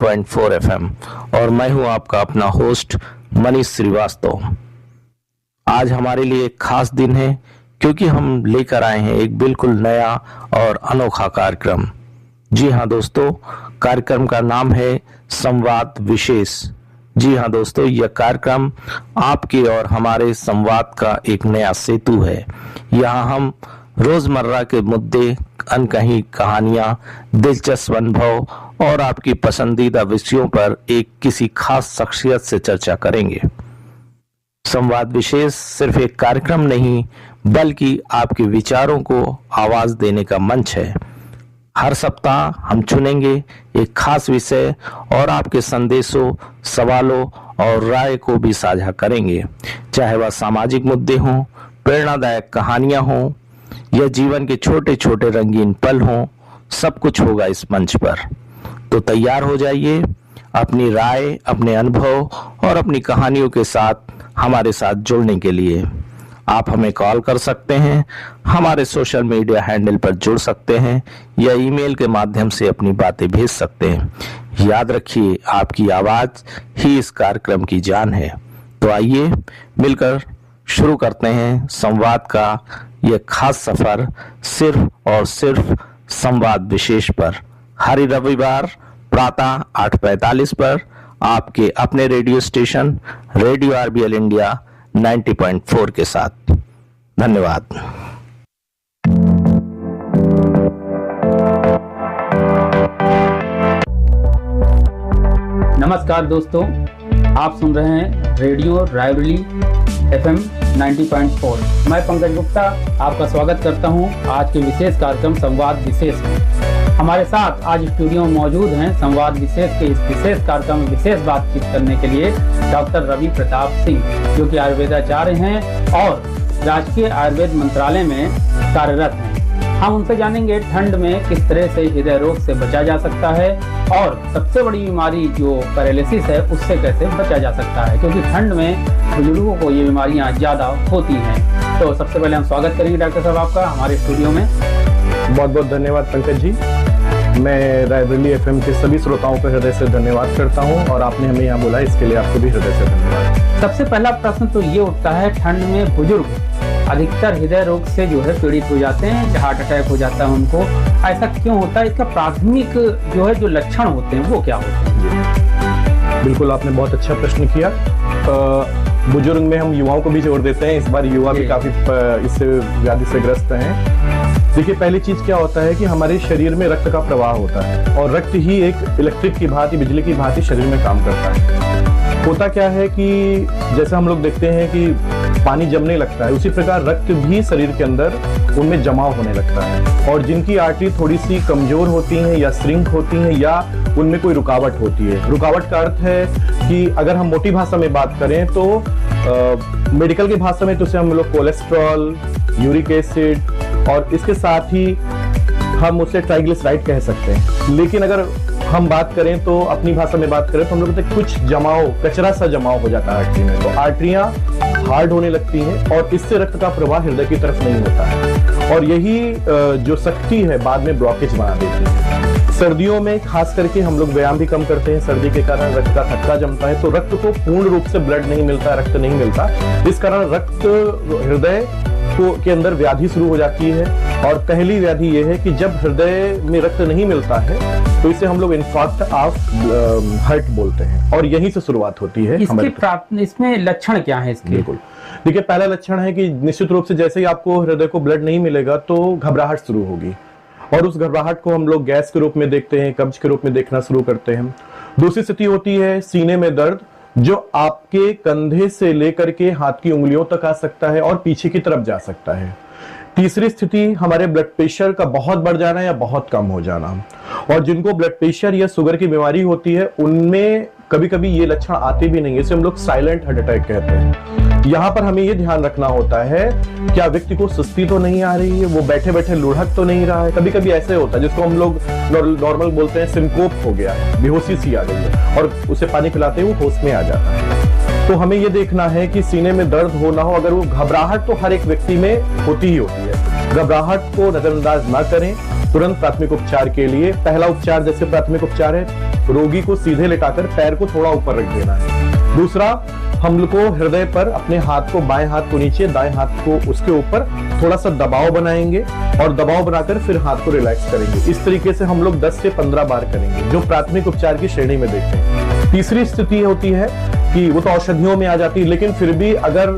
90.4 FM और मैं हूं आपका अपना होस्ट मनीष श्रीवास्तव। आज हमारे लिए एक खास दिन है क्योंकि हम लेकर आए हैं एक बिल्कुल नया और अनोखा कार्यक्रम। जी हाँ दोस्तों, कार्यक्रम का नाम है संवाद विशेष। जी हाँ दोस्तों, यह कार्यक्रम आपके और हमारे संवाद का एक नया सेतु है। यहाँ हम रोजमर्रा के मुद्दे, अनकही कहानियां, दिलचस्प अनुभव और आपकी पसंदीदा विषयों पर एक किसी खास शख्सियत से चर्चा करेंगे। संवाद विशेष सिर्फ एक कार्यक्रम नहीं बल्कि आपके विचारों को आवाज देने का मंच है। हर सप्ताह हम चुनेंगे एक खास विषय और आपके संदेशों, सवालों और राय को भी साझा करेंगे। चाहे वह सामाजिक मुद्दे हों, प्रेरणादायक कहानियां हों या जीवन के छोटे छोटे रंगीन पल हों, सब कुछ होगा इस मंच पर। तो तैयार हो जाइए अपनी राय, अपने अनुभव और अपनी कहानियों के साथ हमारे साथ जुड़ने के लिए। आप हमें कॉल कर सकते हैं, हमारे सोशल मीडिया हैंडल पर जुड़ सकते हैं या ईमेल के माध्यम से अपनी बातें भेज सकते हैं। याद रखिए, आपकी आवाज ही इस कार्यक्रम की जान है। तो आइए मिलकर शुरू करते हैं संवाद का यह खास सफर, सिर्फ और सिर्फ संवाद विशेष पर। हर रविवार प्रातः 8:45 पर आपके अपने radio station radio RBL India 90.4 के साथ। धन्यवाद। नमस्कार दोस्तों, आप सुन रहे हैं रेडियो रायबरेली FM 90.4। मैं पंकज गुप्ता आपका स्वागत करता हूं आज के विशेष कार्यक्रम संवाद विशेष में। हमारे साथ आज स्टूडियो में मौजूद हैं संवाद विशेष के इस विशेष कार्यक्रम में विशेष बातचीत करने के लिए डॉक्टर रवि प्रताप सिंह, जो कि आयुर्वेदाचार्य हैं और राजकीय आयुर्वेद मंत्रालय में कार्यरत हैं। हम उनसे जानेंगे ठंड में किस तरह से हृदय रोग से बचा जा सकता है और सबसे बड़ी बीमारी जो पैरालिसिस है उससे कैसे बचा जा सकता है, क्योंकि ठंड में बुजुर्गों को ये बीमारियां ज़्यादा होती हैं। तो सबसे पहले हम स्वागत करेंगे डॉक्टर साहब आपका हमारे स्टूडियो में। बहुत बहुत धन्यवाद पंकज जी। मैं रायबरेली FM के सभी श्रोताओं को हृदय से धन्यवाद करता हूं और आपने हमें यहाँ बुलाया, इसके लिए आपको भी हृदय से धन्यवाद। सबसे पहला प्रश्न तो ये उठता है, ठंड में बुजुर्ग अधिकतर हृदय रोग से जो है पीड़ित हो जाते हैं, हार्ट अटैक हो जाता है उनको, ऐसा क्यों होता है? इसका प्राथमिक जो लक्षण होते हैं वो क्या होते हैं? बिल्कुल, आपने बहुत अच्छा प्रश्न किया। बुजुर्ग में हम युवाओं को भी जोड़ देते हैं, इस बार युवा भी काफी इससे व्याधि से ग्रस्त हैं। देखिए, पहली चीज क्या होता है कि हमारे शरीर में रक्त का प्रवाह होता है और रक्त ही एक इलेक्ट्रिक की भांति, बिजली की भांति शरीर में काम करता है। होता क्या है कि जैसे हम लोग देखते हैं कि पानी जमने लगता है, उसी प्रकार रक्त भी शरीर के अंदर उनमें जमाव होने लगता है। और जिनकी आर्टरी थोड़ी सी कमजोर होती हैं या श्रिंक होती हैं या उनमें कोई रुकावट होती है, रुकावट का अर्थ है कि अगर हम मोटी भाषा में बात करें तो मेडिकल की भाषा में तो उसे हम लोग कोलेस्ट्रॉल, यूरिक एसिड और इसके साथ ही हम उसे ट्राइग्लिसराइड कह सकते हैं। लेकिन अगर हम बात करें तो अपनी भाषा में बात करें तो हम लोग कहते हैं कुछ जमाव, कचरा सा जमाव हो जाता है आर्टरी में, तो आर्टरियां हार्ड होने लगती हैं और इससे रक्त का प्रवाह हृदय की तरफ नहीं होता है और यही जो शक्ति है बाद में ब्लॉकेज बना देती है। सर्दियों में खास करके हम लोग व्यायाम भी कम करते हैं, सर्दी के कारण रक्त का थक्का जमता है तो रक्त को पूर्ण रूप से ब्लड नहीं मिलता, रक्त नहीं मिलता। इस कारण रक्त हृदय के अंदर व्याधि शुरू हो जाती है और पहली व्याधि यह है कि जब हृदय में रक्त नहीं मिलता है तो इसे हम लोग इन्फार्क्ट ऑफ हार्ट बोलते हैं और यहीं से शुरुआत होती है। इसमें लक्षण क्या है इसके? बिल्कुल, देखिए, पहला लक्षण है कि निश्चित रूप से जैसे ही आपको हृदय को ब्लड नहीं मिलेगा तो घबराहट शुरू होगी और उस घबराहट को हम लोग गैस के रूप में देखते हैं, कब्ज के रूप में देखना शुरू करते हैं। दूसरी स्थिति होती है सीने में दर्द, जो आपके कंधे से लेकर के हाथ की उंगलियों तक आ सकता है और पीछे की तरफ जा सकता है। तीसरी स्थिति हमारे ब्लड प्रेशर का बहुत बढ़ जाना या बहुत कम हो जाना, और जिनको ब्लड प्रेशर या शुगर की बीमारी होती है उनमें कभी कभी ये लक्षण आते भी नहीं, इसे हम लोग साइलेंट हार्ट अटैक कहते हैं। यहाँ पर हमें ये ध्यान रखना होता है क्या व्यक्ति को सुस्ती तो नहीं आ रही है, वो बैठे बैठे लुढ़क तो नहीं रहा है। कभी कभी ऐसे होता है जिसको हम लोग नॉर्मल बोलते हैं सिंकोप हो गया है, बेहोशी सी आ गई है और उसे पानी पिलाते ही वो होश में आ जाता है। तो हमें ये देखना है कि सीने में दर्द हो ना हो, अगर वो घबराहट तो हर एक व्यक्ति में होती ही होती है, घबराहट को नजरअंदाज ना करें। तुरंत प्राथमिक उपचार के लिए पहला उपचार जैसे प्राथमिक उपचार है रोगी को सीधे लेटाकर पैर को थोड़ा ऊपर रख देना है। दूसरा, हम लोग को हृदय पर अपने हाथ को, बाएं हाथ को नीचे, दाएं हाथ को उसके ऊपर थोड़ा सा दबाव बनाएंगे और दबाव बनाकर फिर हाथ को रिलैक्स करेंगे। इस तरीके से हम लोग 10 से 15 बार करेंगे, जो प्राथमिक उपचार की श्रेणी में देखते हैं। तीसरी स्थिति होती है कि वो तो औषधियों में आ जाती है, लेकिन फिर भी अगर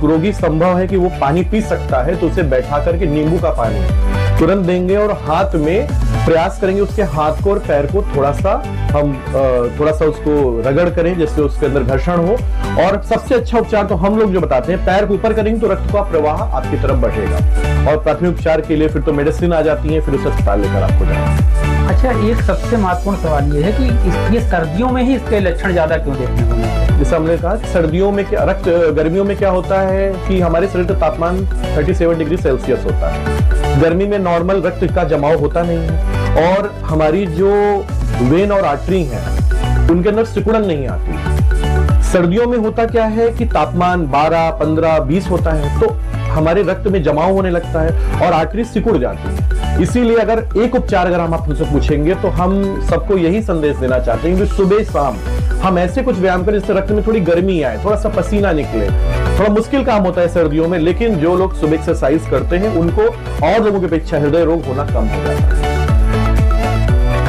रोगी संभव है कि वो पानी पी सकता है तो उसे बैठा करके नींबू का पानी तुरंत देंगे और हाथ में प्रयास करेंगे उसके हाथ को और पैर को थोड़ा सा उसको रगड़ करें, जैसे उसके अंदर घर्षण हो। और सबसे अच्छा उपचार तो हम लोग जो बताते हैं, पैर को ऊपर करेंगे तो रक्त का प्रवाह आपकी तरफ बढ़ेगा। और प्राथमिक उपचार के लिए फिर तो मेडिसिन आ जाती है, फिर उसे अस्पताल लेकर आपको जाना है। अच्छा, एक सबसे महत्वपूर्ण सवाल ये है कि ये सर्दियों में ही इसके लक्षण ज्यादा क्यों देखने को मिलते हैं? जैसे हमने कहा, सर्दियों में क्या, गर्मियों में क्या होता है कि हमारे शरीर का तापमान 37 डिग्री सेल्सियस होता है। गर्मी में नॉर्मल रक्त का जमाव होता नहीं है और हमारी जो वेन और आर्टरी है उनके अंदर सिकुड़न नहीं आती। सर्दियों में होता क्या है कि तापमान 12, 15, 20 होता है तो हमारे रक्त में जमाव होने लगता है और आर्टरी सिकुड़ जाती है। इसीलिए अगर एक उपचार अगर हम आपसे पूछेंगे तो हम सबको यही संदेश देना चाहते हैं कि सुबह शाम हम ऐसे कुछ व्यायाम करें जिससे रक्त में थोड़ी गर्मी आए, थोड़ा सा पसीना निकले। थोड़ा मुश्किल काम होता है सर्दियों में, लेकिन जो लोग सुबह एक्सरसाइज करते हैं उनको और लोगों की अपेक्षा हृदय रोग होना कम हो जाता है।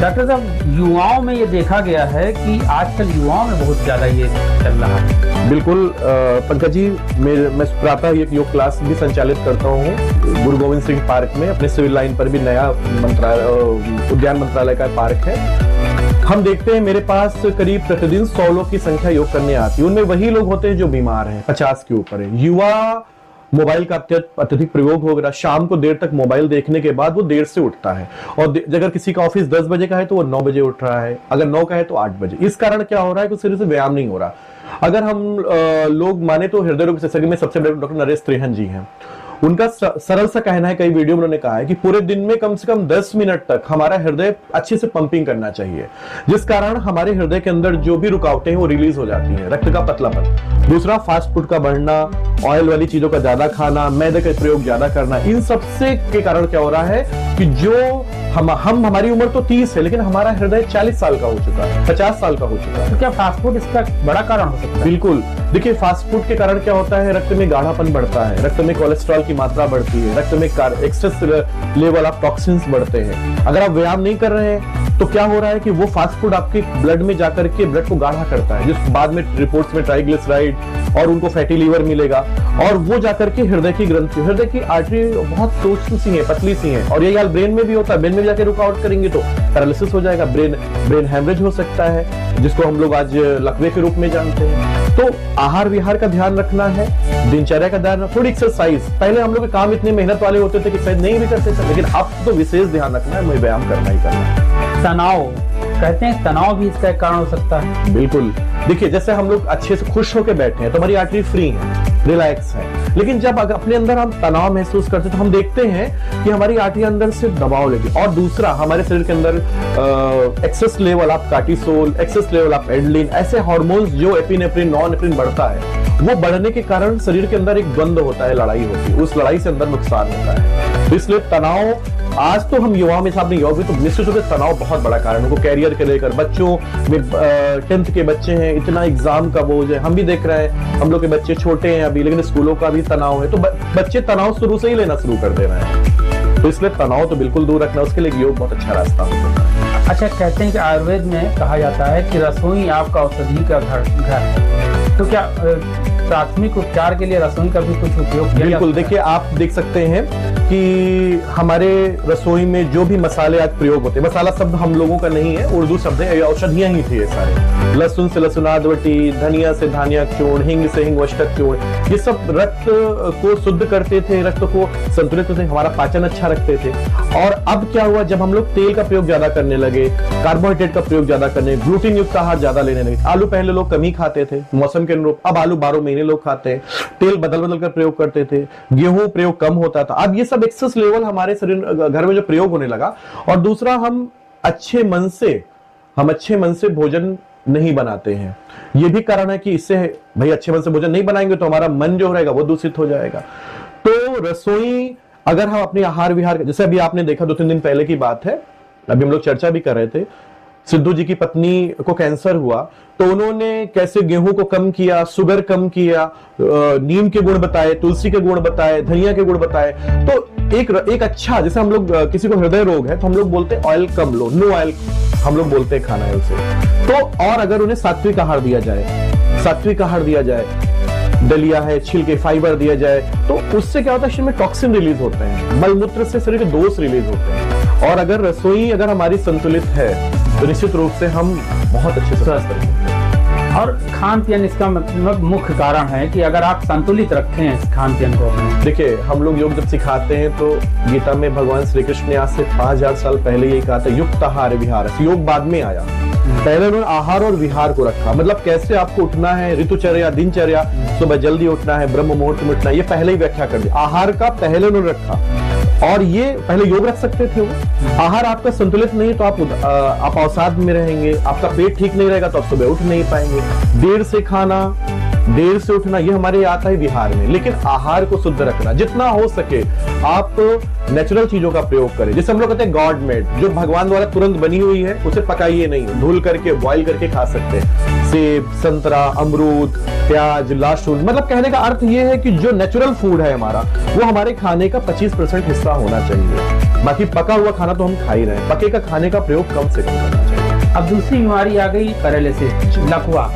डॉक्टर साहब, युवाओं में ये देखा गया है कि आजकल युवाओं में बहुत ज्यादा ये चल रहा है। बिल्कुल पंकज जी, मैं प्रातः एक योग क्लास भी संचालित करता हूँ गुरु गोविंद सिंह पार्क में। अपने सिविल लाइन पर भी नया उद्यान मंत्रालय का पार्क है। हम देखते हैं मेरे पास करीब प्रतिदिन 100 लोग की संख्या योग करने आती है। उनमें वही लोग होते हैं जो बीमार हैं, 50 के ऊपर है। युवा मोबाइल का अत्यधिक प्रयोग हो गया, शाम को देर तक मोबाइल देखने के बाद वो देर से उठता है और अगर किसी का ऑफिस 10 बजे का है तो वो 9 बजे उठ रहा है, अगर 9 का है तो 8 बजे। इस कारण क्या हो रहा है कि शरीर से व्यायाम नहीं हो रहा। अगर हम लोग माने तो हृदय रोग विशेषज्ञ में सबसे बड़े डॉक्टर नरेश त्रिहन जी हैं। उनका सरल सा कहना है, कई वीडियो में उन्होंने कहा है कि पूरे दिन में कम से कम 10 मिनट तक हमारा हृदय अच्छे से पंपिंग करना चाहिए, जिस कारण हमारे हृदय के अंदर जो भी रुकावटें हैं वो रिलीज हो जाती हैं, रक्त का पतलापन। दूसरा, फास्ट फूड का बढ़ना, ऑयल वाली चीजों का ज्यादा खाना, मैदे का प्रयोग ज्यादा करना, इन सबसे के कारण क्या हो रहा है कि जो हमारी उम्र तो 30 है लेकिन हमारा हृदय 40 साल का हो चुका है, 50 साल का हो चुका है। तो क्या फास्ट फूड इसका बड़ा कारण हो सकता है? बिल्कुल। देखिए, फास्ट फूड के कारण क्या होता है, रक्त में गाढ़ापन बढ़ता है, रक्त में कोलेस्ट्रॉल की मात्रा बढ़ती है, रक्त में एक्सेस लेवल ऑफ टॉक्सिन्स बढ़ते हैं। अगर आप व्यायाम नहीं कर रहे हैं तो क्या हो रहा है कि वो फास्ट फूड आपके ब्लड में जाकर के ब्लड को गाढ़ा करता है, जिस बाद में रिपोर्ट्स में ट्राइग्लिसराइड और उनको फैटी लीवर मिलेगा और वो जाकर के हृदय की ग्रंथि, हृदय की आर्टरी बहुत सूक्ष्म सी है, पतली सी है और ये हाल ब्रेन में भी होता है। ब्रेन में जाकर रुकावट करेंगे तो पैरालिसिस हो जाएगा, ब्रेन हैमरेज हो सकता है, जिसको हम लोग आज लकवे के रूप में जानते हैं। तो आहार विहार का ध्यान रखना है, दिनचर्या का ध्यान, थोड़ी एक्सरसाइज। पहले हम लोग के काम इतने मेहनत वाले होते थे कि शायद नहीं भी करते थे, लेकिन अब तो विशेष ध्यान रखना है, मुझे व्यायाम करना ही करना है। तनाव, कहते हैं तनाव भी इसका एक कारण हो सकता है। बिल्कुल। देखिए, जैसे हम लोग अच्छे से खुश होकर बैठे हैं तो हमारी आर्टरी फ्री है, रिलैक्स है, लेकिन जब अपने अंदर हम तनाव महसूस करते हैं तो हम देखते हैं कि हमारी आर्टरी अंदर से दबाव लेगी। और दूसरा, हमारे शरीर के अंदर excess level of cortisol, excess level of adrenaline, ऐसे हार्मोन्स जो एपिनेफ्रिन, नॉरएपिनेफ्रिन बढ़ता है, वो बढ़ने के कारण शरीर के अंदर एक द्वंद्व होता है, लड़ाई होती है, उस लड़ाई से अंदर नुकसान होता है। तो इसलिए तनाव, आज तो हम युवाओं में साहब नहीं योग तो निश्चित रूप से तनाव बहुत बड़ा कारण है। उनको कैरियर के लेकर, बच्चों में 10th के बच्चे हैं, इतना एग्जाम का बोझ है, हम भी देख रहे हैं, हम लोग के बच्चे छोटे हैं अभी, लेकिन स्कूलों का भी तनाव है, तो बच्चे तनाव शुरू से ही लेना शुरू कर दे रहे हैं। तो इसलिए तनाव तो बिल्कुल दूर रखना, उसके लिए योग बहुत अच्छा रास्ता होता है। अच्छा, कहते हैं कि आयुर्वेद में कहा जाता है कि रसोई आपका औषधि का घर है, तो क्या प्राथमिक उपचार के लिए रसोई का भी कुछ उपयोग किया? बिल्कुल। देखिए, आप देख सकते हैं कि हमारे रसोई में जो भी मसाले आज प्रयोग होते हैं, मसाला शब्द हम लोगों का नहीं है, उर्दू शब्द है, औषधियां ही थी ये सारे। लहसुन से लहसुनाद वटी, धनिया से धानियाक चूर्ण, हिंग से हिंग वष्टक चूर्ण, ये सब रक्त को शुद्ध करते थे, रक्त को संतुलित करते थे, हमारा पाचन अच्छा रखते थे। और अब क्या हुआ, जब हम लोग तेल का प्रयोग ज्यादा करने लगे, कार्बोहाइड्रेट का प्रयोग ज्यादा करने, ग्लूटीन युक्त आहार ज्यादा लेने लगे। आलू पहले लोग कम ही खाते थे मौसम के अनुरूप, अब आलू 12 महीने लोग खाते हैं। तेल बदल बदल कर प्रयोग करते थे, गेहूं प्रयोग कम होता था। अब ये सब एक्सेस लेवल हमारे शरीर घर में जो प्रयोग होने लगा। और दूसरा, हम अच्छे मन से भोजन नहीं बनाते हैं। ये भी कारण है कि इससे भाई अच्छे मन से भोजन नहीं बनाएंगे तो हमारा मन जो रहेगा वो दूषित हो जाएगा। तो रसोई, अगर हम अपने आहार विहार, जैसे अभी आपने देखा 2-3 दिन पहले की बात है, अभी हम लोग चर्चा भी कर रहे थे, सिद्धू जी की पत्नी को कैंसर हुआ तो उन्होंने कैसे गेहूं को कम किया, शुगर कम किया, नीम के गुण बताए, तुलसी के गुण बताए, धनिया के गुण बताए। तो एक अच्छा, जैसे हम लोग किसी को हृदय रोग है तो हम लोग बोलते हैं ऑयल कम लो, नो ऑयल हम लोग बोलते हैं खाना है उसे। तो और अगर उन्हें सात्विक आहार दिया जाए, दलिया है, छिलके, फाइबर दिया जाए, तो उससे क्या होता है, शरीर में टॉक्सिन रिलीज होते हैं, मलमूत्र से शरीर के दोष रिलीज होते हैं। और अगर रसोई अगर हमारी संतुलित है तो निश्चित रूप से हम बहुत अच्छे से स्वस्थ रहेंगे। और खान पान इसका मतलब मुख्य कारण है कि अगर आप संतुलित रखें खान पान को अपने। देखिए, हम लोग योग जब सिखाते हैं तो गीता में भगवान श्री कृष्ण ने आज से 5000 साल पहले यही कहा था, युक्त आहार विहार। योग बाद में आया, पहले उन्होंने आहार और विहार को रखा, मतलब कैसे आपको उठना है, ऋतुचर्या, दिनचर्या, सुबह जल्दी उठना है, ब्रह्म मुहूर्त में उठना है, ये पहले ही व्याख्या कर दी। आहार का पहले उन्होंने रखा, और ये पहले योग रख सकते थे वो। आहार आपका संतुलित नहीं तो आप अवसाद में रहेंगे, आपका पेट ठीक नहीं रहेगा तो आप सुबह उठ नहीं पाएंगे। देर से खाना, देर से उठना, ये हमारे आता है विहार में। लेकिन आहार को शुद्ध रखना, जितना हो सके आप नेचुरल चीजों का प्रयोग करें। जैसे हम लोग कहते हैं गॉड मेड, जो भगवान द्वारा तुरंत बनी हुई है उसे पकाइए नहीं, धुल करके बॉइल करके खा सकते हैं। सेब, संतरा, अमरूद, प्याज, लहसुन, मतलब कहने का अर्थ ये है कि जो नेचुरल फूड है हमारा, वो हमारे खाने का 25% हिस्सा होना चाहिए। बाकी पका हुआ खाना तो हम खा ही रहे हैं, पके का खाने का प्रयोग कम से कम करना चाहिए। अब दूसरी बीमारी आ गई पैरालिसिस, लकवा।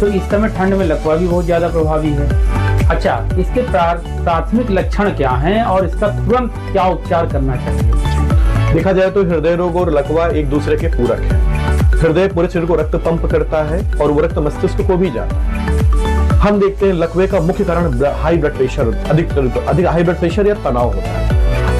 तो इस समय ठंड में लकवा भी बहुत ज्यादा प्रभावी है। अच्छा, इसके प्राथमिक लक्षण क्या हैं और इसका तुरंत क्या उपचार करना चाहिए? देखा जाए तो हृदय रोग और लकवा एक दूसरे के पूरक है। हृदय पूरे शरीर को रक्त पंप करता है और वो रक्त मस्तिष्क को भी जाता है। हम देखते हैं लकवे का मुख्य कारण हाई ब्लड प्रेशर, अधिक हाई ब्लड प्रेशर या तनाव होता है।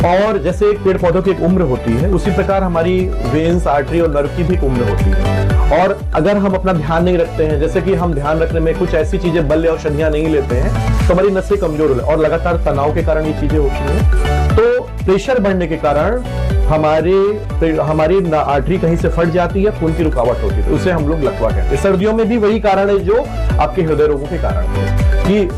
और जैसे एक पेड़ पौधों की एक उम्र होती है, उसी प्रकार हमारी वेन्स, आर्टरी और नर्व की भी एक उम्र होती है। और अगर हम अपना ध्यान नहीं रखते हैं, जैसे कि हम ध्यान रखने में कुछ ऐसी चीजें, बल औषधियां नहीं लेते हैं, तो हमारी नसें कमजोर हो, और लगातार तनाव के कारण ये चीजें होती हैं। तो प्रेशर बढ़ने के कारण हमारी आर्टरी कहीं से फट जाती है, खून की रुकावट होती है, उसे हम लोग लकवा कहते हैं। सर्दियों में भी वही कारण है जो आपके हृदय रोगों के कारण है, कि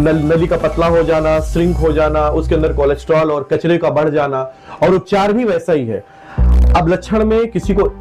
नली का पतला हो जाना, श्रिंक हो जाना, उसके अंदर कोलेस्ट्रॉल और कचरे का बढ़ जाना, और उपचार भी वैसा ही है। अब लक्षण में किसी को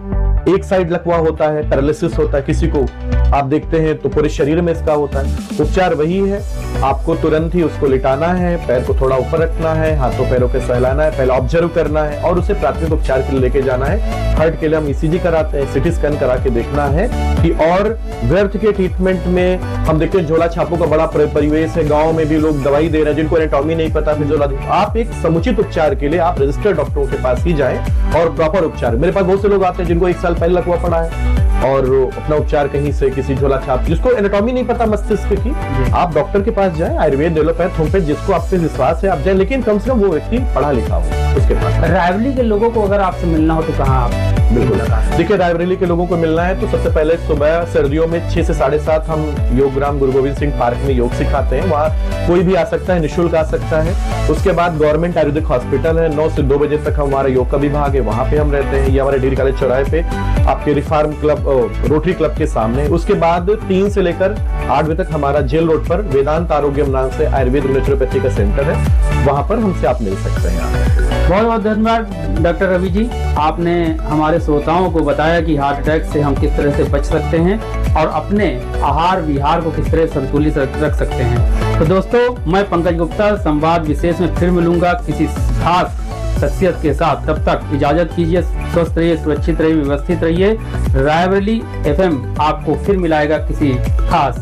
एक साइड लकवा होता है, पैरालिसिस होता है, किसी को आप देखते हैं तो पूरे शरीर में इसका होता है। उपचार वही है, आपको तुरंत ही उसको लिटाना है, पैर को थोड़ा ऊपर रखना है, हाथों पैरों के सहलाना है, पहले ऑब्जर्व करना है और उसे प्राथमिक उपचार के लिए लेके जाना है। हार्ट के लिए हम ईसीजी कराते हैं, सीटी स्कैन करा के देखना है कि, और व्यर्थ के ट्रीटमेंट में हम देखते हैं झोला छापों का बड़ा परिवेश है, गाँव में भी लोग दवाई दे रहे हैं जिनको एनाटॉमी नहीं पता, फिर झोला। आप एक समुचित उपचार के लिए आप रजिस्टर्ड डॉक्टरों के पास ही जाएं और प्रॉपर उपचार। मेरे पास बहुत से लोग आते हैं जिनको 1 साल पहले लकवा पड़ा है और अपना उपचार कहीं से किसी झोला छाप, जिसको एनाटॉमी नहीं पता मस्तिष्क की, आप डॉक्टर के पास जाएं, आयुर्वेद, एलोपैथ, होम्योपैथ, जिसको आप पे विश्वास है आप जाएं, लेकिन कम से कम वो व्यक्ति पढ़ा लिखा हो उसके पास। रायबरेली के लोगों को अगर आपसे मिलना हो तो कहाँ आप? बिल्कुल, देखिए रायबरेली के लोगों को मिलना है तो सबसे पहले सुबह सर्दियों में 6 से 7:30 हम योग ग्राम गुरु गोविंद सिंह पार्क में योग सिखाते हैं, वहाँ कोई भी आ सकता है, निःशुल्क आ सकता है। उसके बाद गवर्नमेंट आयुर्वेदिक हॉस्पिटल है, 9 से 2 बजे तक हमारा योग का विभाग है, वहाँ पे हम रहते हैं, ये हमारे डिग्री कॉलेज चौराहे पे आपके रिफार्म क्लब, रोटरी क्लब के सामने। उसके बाद 3 से लेकर 8 बजे तक हमारा जेल रोड पर वेदांत आरोग्यम नाम से आयुर्वेद नेचुरोपैथी का सेंटर है, वहाँ पर हमसे आप मिल सकते हैं। बहुत बहुत धन्यवाद डॉक्टर रवि जी, आपने हमारे श्रोताओं को बताया कि हार्ट अटैक से हम किस तरह से बच सकते हैं और अपने आहार विहार को किस तरह संतुलित रख सकते हैं। तो दोस्तों, मैं पंकज गुप्ता संवाद विशेष में फिर मिलूंगा किसी खास शख्सियत के साथ। तब तक इजाजत कीजिए, स्वस्थ रहिए, सुरक्षित रहिए, व्यवस्थित रहिए। रायबरेली FM आपको फिर मिलाएगा किसी खास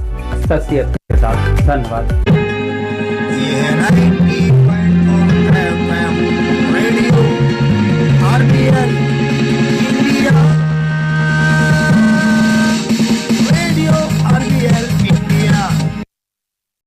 शख्सियत के साथ। धन्यवाद।